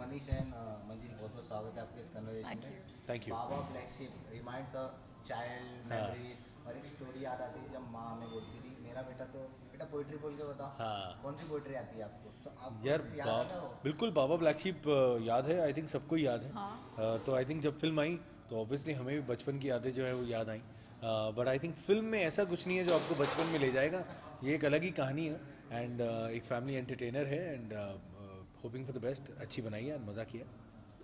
Manish and मंजिल, बहुत बहुत स्वागत है आपके इस कन्वर्सेशन में। Thank you. Baa baa black ship reminds a child memories, और एक स्टोरी याद आती थी जब माँ हमें बोलती थी, मेरा बेटा तो बेटा पोइट्री बोल के बताओ। हाँ कौन सी पोइट्री आती है आपको? तो आपको यार, याद आता हो? बिल्कुल बाबा ब्लैक शीप याद है। आई थिंक सबको ही याद है। तो आई थिंक जब फिल्म आई तो ऑब्वियसली हमें भी बचपन की यादें जो है वो याद आई। बट आई थिंक फिल्म में ऐसा कुछ नहीं है जो आपको बचपन में ले जाएगा। ये एक अलग ही कहानी है एंड एक फैमिली एंटरटेनर है and hoping for the best. अच्छी बनाई है, मज़ा किया।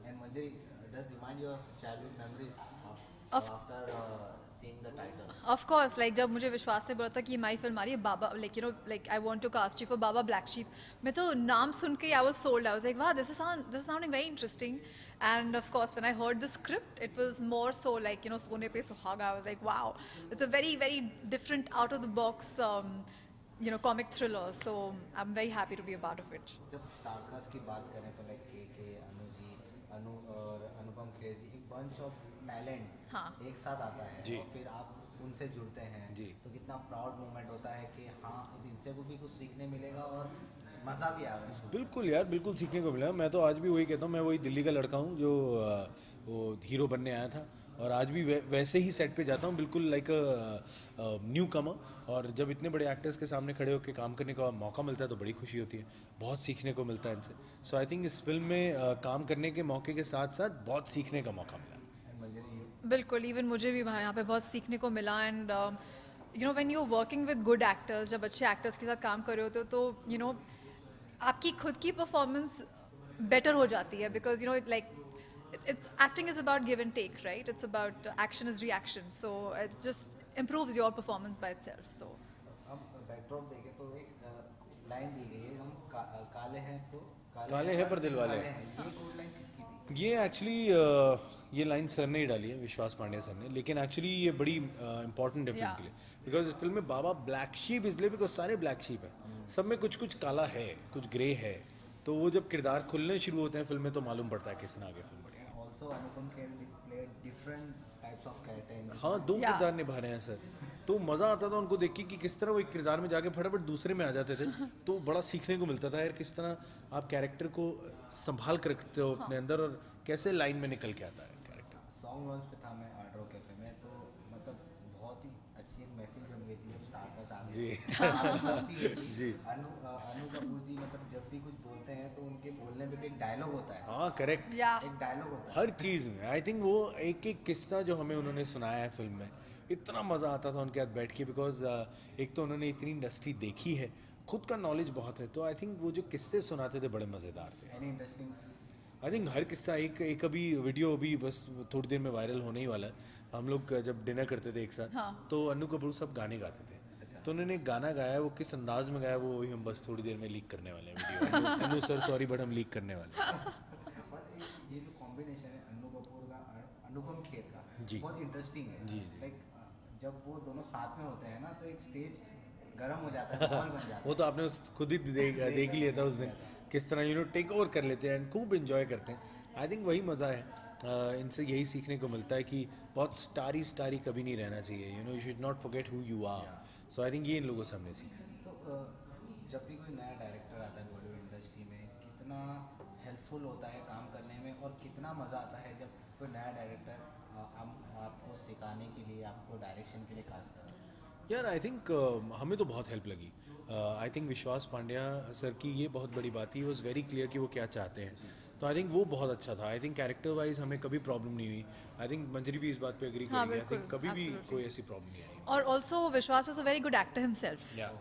एंड मंजिल, does remind your childhood memories Of after seeing the title? of course, like जब मुझे विश्वास ने बोला था कि हमारी फिल्म आ रही है बाबा, like you know, like I want to cast you for Baba Black sheep, मैं तो नाम सुन के I was sold. I was like, wow, this is sounding very interesting. And of course, when I heard the script, it was more so like, you know, Sone Pe Suhaga. I was like, wow, it's a very very different, out of the box, you know, comic thriller. So I'm very happy to be a part of it. जब star cast की बात करें तो like के अनु जी, अनु और अनुपम खेर जी, एक bunch of talent हाँ। एक साथ आता है जी। और फिर आप उनसे जुड़ते हैं जी। तो कितना प्राउड मोमेंट होता है कि हाँ, अब इनसे को भी कुछ सीखने मिलेगा और मज़ा भी आएगा। बिल्कुल यार, बिल्कुल सीखने को मिला। मैं तो आज भी वही कहता हूँ, मैं वही दिल्ली का लड़का हूँ जो वो हीरो बनने आया था और आज भी वैसे ही सेट पे जाता हूँ, बिल्कुल लाइक न्यू कमर। और जब इतने बड़े एक्टर्स के सामने खड़े होकर काम करने का मौका मिलता है तो बड़ी खुशी होती है। बहुत सीखने को मिलता है इनसे। सो आई थिंक इस फिल्म में काम करने के मौके के साथ साथ बहुत सीखने का मौका मिला। बिल्कुल, इवन मुझे भी वहाँ यहाँ पे बहुत सीखने को मिला। And you know, when you working with good actors, जब अच्छे एक्टर्स के साथ काम कर रहे होते हो तो यू नो आपकी खुद की परफॉर्मेंस बेटर हो जाती है, because you know like it's acting is about give and take, right? It's about action is reaction, so it just improves your performance by itself. So अब बैकड्रॉप देखें तो एक लाइन दी गई है, हम काले हैं तो काले हैं पर दिल वाले काले हैं। ये कोड लाइन किसकी थी? ये एक्चुअली ये लाइन सर ने ही डाली है, विश्वास पांडे सर ने। लेकिन एक्चुअली ये बड़ी इंपॉर्टेंट है फिल्म Yeah. के लिए, बिकॉज इस फिल्म में बाबा ब्लैक शीप इसलिए बिकॉज सारे ब्लैक शीप हैं, सब में कुछ कुछ काला है, कुछ ग्रे है। तो वो जब किरदार खुलने शुरू होते हैं फिल्म में तो मालूम पड़ता है किस तरह आगे फिल्म बढ़ेगी। Also, Anupam Kher played different types of character in the हाँ, दो Yeah. किरदार निभा रहे हैं सर। तो मज़ा आता था उनको देख के कि किस तरह वो एक किरदार में जाके फटाफट दूसरे में आ जाते थे। तो बड़ा सीखने को मिलता था यार, किस तरह आप कैरेक्टर को संभाल कर रखते हो अपने अंदर और कैसे लाइन में निकल के आता है कैरेक्टर। सॉन्ग लॉन्च पे था मैं हार्ड रॉक कैफे में, तो मतलब बहुत ही अच्छी एक महफिल जम गई थी जब स्टार का साथ जी। मस्ती हुई थी। जी। अनु कपूर जी मतलब जब भी कुछ बोलते हैं तो उनके बोलने में भी एक डायलॉग होता है। हाँ करेक्ट। yeah, एक डायलॉग होता है हर चीज़ में आई थिंक वो एक एक किस्सा जो हमें उन्होंने सुनाया है फिल्म में, इतना मज़ा आता था उनके साथ बैठ के। बिकॉज एक तो उन्होंने इतनी इंडस्ट्री देखी है, खुद का नॉलेज बहुत है। तो आई थिंक वो जो किस्से सुनाते थे बड़े मज़ेदार थे। Any interesting? आई थिंक हर किस्सा एक अभी वीडियो अभी बस थोड़ी देर में वायरल होने ही वाला है। हम लोग जब डिनर करते थे एक साथ, हाँ। तो अनु कपूर सब गाने गाते थे। तो उन्होंने एक गाना गाया, वो किस अंदाज में गाया वो हम बस थोड़ी देर में लीक करने वाले हैं video. Anu sir sorry but हम लीक करने वाले हैं। और ये जो कॉम्बिनेशन है अनु कपूर का और अनुपम खेर का, जी। बहुत इंटरेस्टिंग है। जी, जी। लाइक जब वो दोनों साथ में होते हैं ना तो एक स्टेज गर्म हो जाता है, माहौल बन जाता वो तो आपने खुद ही देख ही लिया था उस दिन, किस तरह यू नो टेक ओवर कर लेते हैं एंड खूब इंजॉय करते हैं। आई थिंक वही मज़ा है। इनसे यही सीखने को मिलता है कि बहुत स्टारी कभी नहीं रहना चाहिए। You know, you should not forget who you are. So I think ये इन लोगों से हमने सीखा। है। तो जब भी कोई नया डायरेक्टर आता है बॉलीवुड इंडस्ट्री में, कितना हेल्पफुल होता है काम करने में और कितना मज़ा आता है जब कोई नया डायरेक्टर आपको सिखाने के लिए, आपको डायरेक्शन के लिए कास्ट करता है। यार आई थिंक हमें तो बहुत हेल्प लगी। आई थिंक विश्वास पांड्या सर की ये बहुत बड़ी बात थी, वॉज वेरी क्लियर कि वो क्या चाहते हैं। तो आई थिंक वो बहुत अच्छा था। आई थिंक कैरेक्टर वाइज हमें कभी प्रॉब्लम नहीं हुई। आई थिंक मंजरी भी इस बात पे एग्री हाँ, करेगी। आई थिंक बिल्कुल, कभी भी absolutely. कोई ऐसी प्रॉब्लम नहीं आई। और also Vishwas is a very good actor himself. Yeah.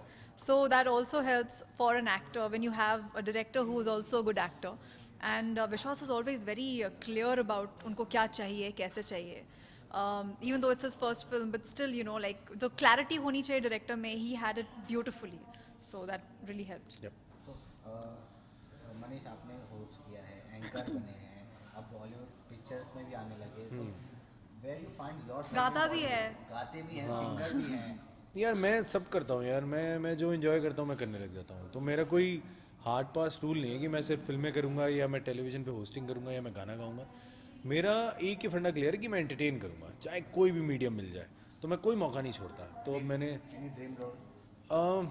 So that also helps for an actor when you have a director who is also a good actor. And Vishwas was always very clear about उनको क्या चाहिए, कैसे चाहिए. Even though it's his first film, but still, you know, like जो clarity होनी चाहिए director में, he had it beautifully. So that really helped. Yep. सो मनीष, आपने होस्ट किया है, एंकर बने हैं, अब बॉलीवुड पिक्चर्स में भी आने लगे, तो वेयर यू फाइंड योर गाता भी है। गाते भी हैं, सिंगर भी हैं। यार मैं सब करता हूँ यार, मैं जो इन्जॉय करता हूँ मैं करने लग जाता हूँ। तो मेरा कोई हार्ड पास रूल नहीं है कि मैं सिर्फ फिल्में करूँगा या मैं टेलीविज़न पे होस्टिंग करूँगा या मैं गाना गाऊँगा। मेरा एक ही फंडा क्लियर है कि मैं एंटरटेन करूँगा, चाहे कोई भी मीडियम मिल जाए। तो मैं कोई मौका नहीं छोड़ता। तो मैंने एनी ड्रीम रोल?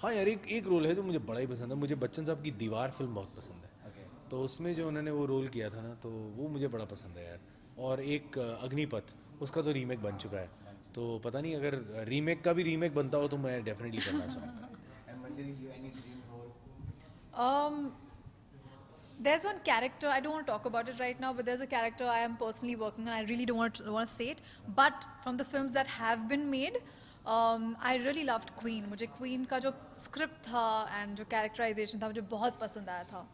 हाँ यार, एक रोल है जो मुझे बड़ा ही पसंद है। मुझे बच्चन साहब की दीवार फिल्म बहुत पसंद है। ओके। तो उसमें जो उन्होंने वो रोल किया था ना, तो वो मुझे बड़ा पसंद है यार। और एक अग्निपथ, उसका तो रीमेक बन चुका है, तो पता नहीं अगर रीमेक का भी रीमेक बनता हो तो मैं डेफिनेटली करना चाहूँगा। And Manjari, you any dream role? Um, there's one character, I don't want to talk about it right now, but there's a character I am personally working on. I really don't want to say it, but from the films that have been made, I really loved Queen. मुझे Queen का जो script था and जो characterization था मुझे बहुत पसंद आया था.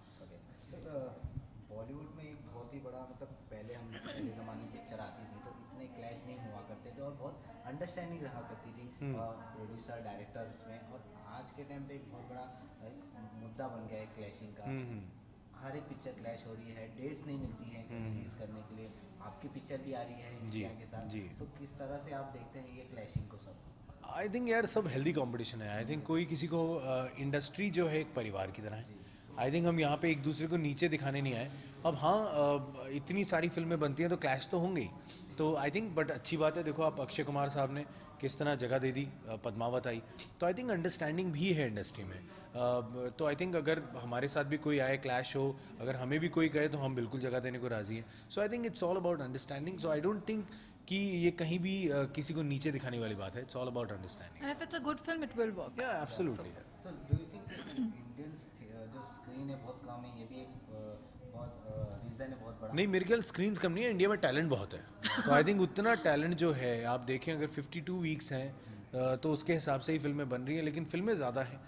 बॉलीवुड में एक बहुत ही बड़ा मतलब पहले पहले ज़माने में पिक्चर आती थी तो इतने क्लैश नहीं हुआ करते थे और बहुत अंडरस्टैंडिंग रहा करती थी प्रोड्यूसर डायरेक्टर्स में। और आज के टाइम पे एक बहुत बड़ा मुद्दा बन गया है क्लैशिंग का। हर एक पिक्चर क्लैश हो रही है, डेट्स नहीं मिलती हैं रिलीज करने के लिए। आपकी पिक्चर भी आ रही है इंडिया के साथ, तो किस तरह से आप देखते हैं ये क्लैशिंग को सब? आई थिंक यार सब हेल्दी कंपटीशन है। आई थिंक कोई किसी को इंडस्ट्री जो है एक परिवार की तरह है। आई थिंक हम यहाँ पे एक दूसरे को नीचे दिखाने नहीं आए। अब हाँ, इतनी सारी फिल्में बनती हैं तो क्लैश तो होंगे ही, तो आई थिंक बट अच्छी बात है। देखो आप अक्षय कुमार साहब ने किस तरह जगह दे दी, पद्मावत आई, तो आई थिंक अंडरस्टैंडिंग भी है इंडस्ट्री में। तो आई थिंक अगर हमारे साथ भी कोई आए, क्लैश हो, अगर हमें भी कोई कहे तो हम बिल्कुल जगह देने को राज़ी हैं। So I think it's all about understanding. So I don't think कि ये कहीं भी किसी को नीचे दिखाने वाली बात है। It's all about understanding. And if it's a good film, it will work. या एब्सोल्युटली। तो डू यू थिंक इंडियन जो स्क्रीन है बहुत कम है, ये भी एक बहुत रीज़न है बहुत बड़ा? नहीं, मेरे ख्याल स्क्रीन्स कम नहीं है, इंडिया में टैलेंट बहुत है। तो आई थिंक उतना टैलेंट जो है, आप देखें अगर 52 वीक्स हैं तो उसके हिसाब से ही फिल्में बन रही हैं, लेकिन फिल्में ज़्यादा हैं।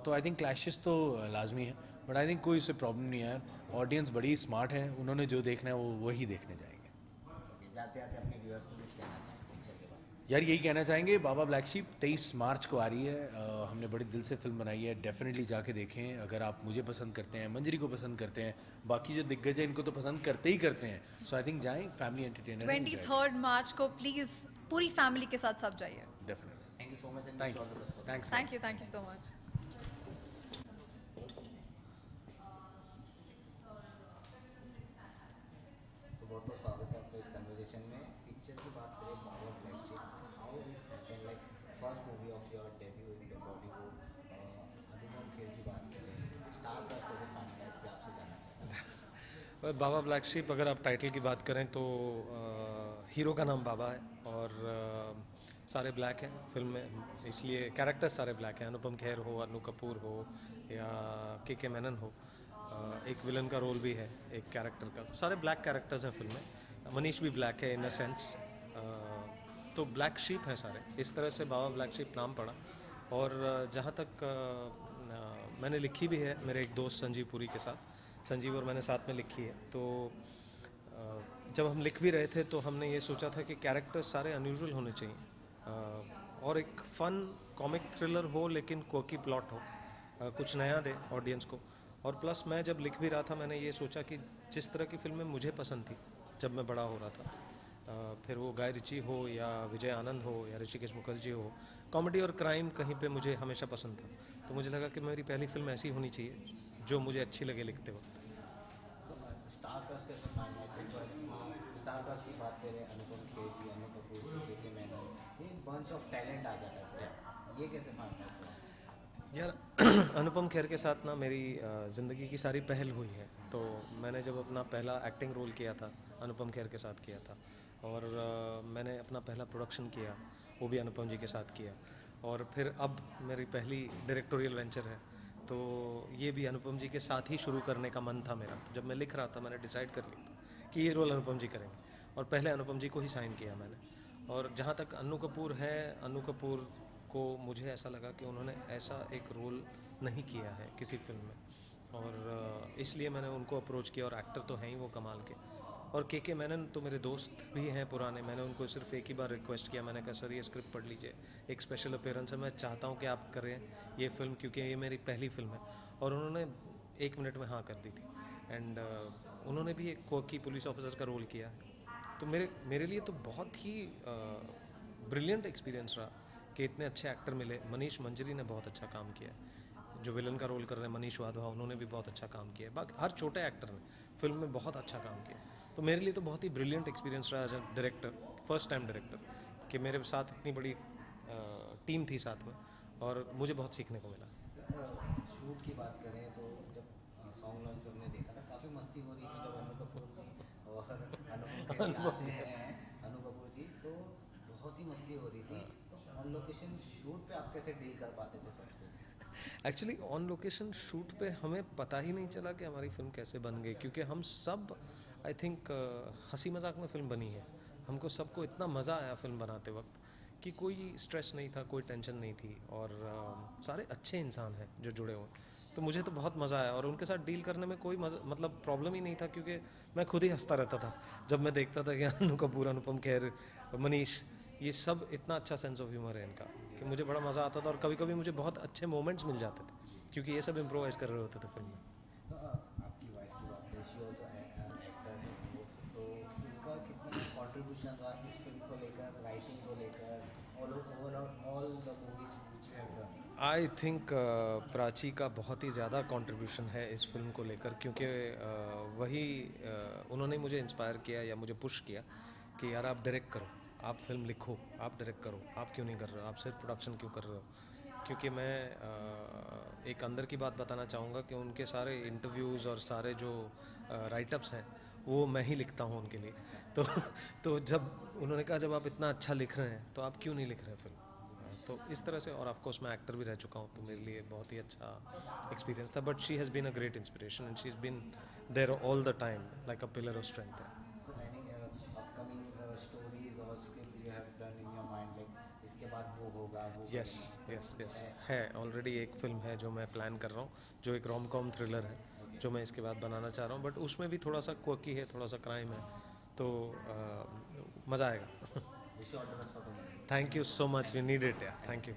तो आई थिंक क्लैशेस तो लाजमी है, बट आई थिंक कोई उससे प्रॉब्लम नहीं है। ऑडियंस बड़ी स्मार्ट है, उन्होंने जो देखना है वो वही देखने जाएंगे। जाते आते अपने व्यूअर्स को कुछ कहना चाहिए पिक्चर के बाद? यार यही कहना चाहेंगे, बाबा ब्लैक शीप 23 मार्च को आ रही है। हमने बड़े दिल से फिल्म बनाई है, डेफिनेटली जाके देखें। अगर आप मुझे पसंद करते हैं, मंजरी को पसंद करते हैं, बाकी जो दिग्गज है इनको तो पसंद करते ही करते हैं, सो आई थिंक जाएं, फैमिली एंटरटेनर। 23rd मार्च को प्लीज पूरी फैमिली के साथ सब जाइए। Definitely. Thank you so much. Thank you, thanks. Thank you so much. तो बहुत बहुत स्वागत है आपका इस कन्वर्सेशन में। पिक्चर की बात करें, Baba Black Sheep, how this happened, like first movie of your debut in the Bollywood. Anupam Kher की बात करें, स्टार कास्ट कैसे फाइनलाइज किया, आपसे जानना चाहते हैं। बाबा ब्लैक शीप, अगर आप टाइटल की बात करें तो हीरो का नाम बाबा है और सारे ब्लैक हैं फिल्म में, इसलिए कैरेक्टर्स सारे ब्लैक हैं। अनुपम खेर हो, अनु कपूर हो या के मेनन हो, एक विलन का रोल भी है एक कैरेक्टर का, तो सारे ब्लैक कैरेक्टर्स हैं फिल्म में। मनीष भी ब्लैक है इन अ सेंस, तो ब्लैक शीप है सारे, इस तरह से बाबा ब्लैक शीप नाम पड़ा। और जहाँ तक मैंने लिखी भी है मेरे एक दोस्त संजीव पुरी के साथ, संजीव और मैंने साथ में लिखी है। तो जब हम लिख भी रहे थे तो हमने ये सोचा था कि कैरेक्टर्स सारे अनयूजुअल होने चाहिए और एक फ़न कॉमिक थ्रिलर हो, लेकिन कोकी प्लॉट हो, कुछ नया दे ऑडियंस को। और प्लस मैं जब लिख भी रहा था मैंने ये सोचा कि जिस तरह की फिल्में मुझे पसंद थी जब मैं बड़ा हो रहा था, फिर वो गाय रिची हो या विजय आनंद हो या ऋषिकेश मुखर्जी हो, कॉमेडी और क्राइम कहीं पे मुझे हमेशा पसंद था। तो मुझे लगा कि मेरी पहली फिल्म ऐसी होनी चाहिए जो मुझे अच्छी लगे लिखते वक्त। स्टार कास्ट कैसे फाइनलाइज हुआ? स्टार कास्ट की बात करें, अनुपम खेर जी, अनु कपूर जी, के मेनन, ये बंच ऑफ टैलेंट आ जाता है, ये कैसे फाइनलाइज हुआ? यार अनुपम खेर के साथ ना मेरी ज़िंदगी की सारी पहल हुई है। तो मैंने जब अपना पहला एक्टिंग रोल किया था अनुपम खेर के साथ किया था, और मैंने अपना पहला प्रोडक्शन किया वो भी अनुपम जी के साथ किया, और फिर अब मेरी पहली डायरेक्टोरियल वेंचर है तो ये भी अनुपम जी के साथ ही शुरू करने का मन था मेरा। तो जब मैं लिख रहा था मैंने डिसाइड कर लिया था कि ये रोल अनुपम जी करेंगे और पहले अनुपम जी को ही साइन किया मैंने। और जहाँ तक अनु कपूर है, अनु कपूर को मुझे ऐसा लगा कि उन्होंने ऐसा एक रोल नहीं किया है किसी फिल्म में, और इसलिए मैंने उनको अप्रोच किया। और एक्टर तो हैं ही वो कमाल के। और के मेनन तो मेरे दोस्त भी हैं पुराने, मैंने उनको सिर्फ एक ही बार रिक्वेस्ट किया, मैंने कहा सर ये स्क्रिप्ट पढ़ लीजिए, एक स्पेशल अपीयरेंस है, मैं चाहता हूँ कि आप करें ये फिल्म क्योंकि ये मेरी पहली फिल्म है। और उन्होंने 1 मिनट में हाँ कर दी थी। एंड उन्होंने भी एक कोकी पुलिस ऑफिसर का रोल किया। तो मेरे लिए तो बहुत ही ब्रिलियंट एक्सपीरियंस रहा कि इतने अच्छे एक्टर मिले। मनीष मंजरी ने बहुत अच्छा काम किया, जो विलन का रोल कर रहे हैं मनीष वाधवा, उन्होंने भी बहुत अच्छा काम किया। बाकी हर छोटे एक्टर ने फिल्म में बहुत अच्छा काम किया। तो मेरे लिए तो बहुत ही ब्रिलियंट एक्सपीरियंस रहा as a director, first time director, कि मेरे साथ इतनी बड़ी टीम थी साथ में, और मुझे बहुत सीखने को मिला। शूट की बात करें तो जब सॉन्ग लॉन्च पे हमने देखा था काफ़ी मस्ती हो रही थी जब अनु कपूर जी और अनुपम खेर आते हैं, अनु कपूर जी, तो बहुत ही मस्ती हो रही थी। तो ऑन लोकेशन शूट पे आप कैसे डील कर पाते थे सबसे? एक्चुअली ऑन लोकेशन शूट पे हमें पता ही नहीं चला कि हमारी फिल्म कैसे बन गई, क्योंकि हम सब आई थिंक हंसी मजाक में फिल्म बनी है। हमको सबको इतना मज़ा आया फिल्म बनाते वक्त कि कोई स्ट्रेस नहीं था, कोई टेंशन नहीं थी, और सारे अच्छे इंसान हैं जो जुड़े हुए। तो मुझे तो बहुत मज़ा आया और उनके साथ डील करने में कोई मतलब प्रॉब्लम ही नहीं था, क्योंकि मैं खुद ही हंसता रहता था जब मैं देखता था कि अनु कपूर, अनुपम खेर, मनीष, ये सब इतना अच्छा सेंस ऑफ ह्यूमर है इनका कि मुझे बड़ा मज़ा आता था। और कभी कभी मुझे बहुत अच्छे मोमेंट्स मिल जाते थे क्योंकि ये सब इम्प्रोवाइज़ कर रहे होते थे फिल्म में। तो आपकी वाइफ की बात है, शी ऑल्सो एक्टर है वो, तो उनका कितना कंट्रीब्यूशन रहा इस फिल्म को लेकर, राइटिंग को लेकर, all the movies which you have done? I think Prachi का बहुत ही ज़्यादा कंट्रीब्यूशन है इस फिल्म को लेकर, क्योंकि वही उन्होंने मुझे इंस्पायर किया या मुझे पुश किया कि यार आप डायरेक्ट करो, आप फिल्म लिखो, आप डायरेक्ट करो, आप क्यों नहीं कर रहे हो, आप सिर्फ प्रोडक्शन क्यों कर रहे हो। क्योंकि मैं एक अंदर की बात बताना चाहूँगा कि उनके सारे इंटरव्यूज़ और सारे जो राइटअप्स हैं वो मैं ही लिखता हूँ उनके लिए। तो जब उन्होंने कहा जब आप इतना अच्छा लिख रहे हैं तो आप क्यों नहीं लिख रहे फिल्म, तो इस तरह से। और ऑफ कोर्स मैं एक्टर भी रह चुका हूँ तो मेरे लिए बहुत ही अच्छा एक्सपीरियंस था। But she has been a great inspiration and she is been there all the time like a pillar of strength है। So any upcoming stories or script you have done in your mind, like इसके बाद वो होगा, वो yes करेंगे, yes कुछ yes है? है ऑलरेडी एक फिल्म है जो मैं प्लान कर रहा हूँ, जो एक रोम कॉम थ्रिलर है जो मैं इसके बाद बनाना चाह रहा हूँ। बट उसमें भी थोड़ा सा क्वर्की है, थोड़ा सा क्राइम है, तो मज़ा आएगा। Wish you all the best for the movie. Thank you so much, we need it, या थैंक यू।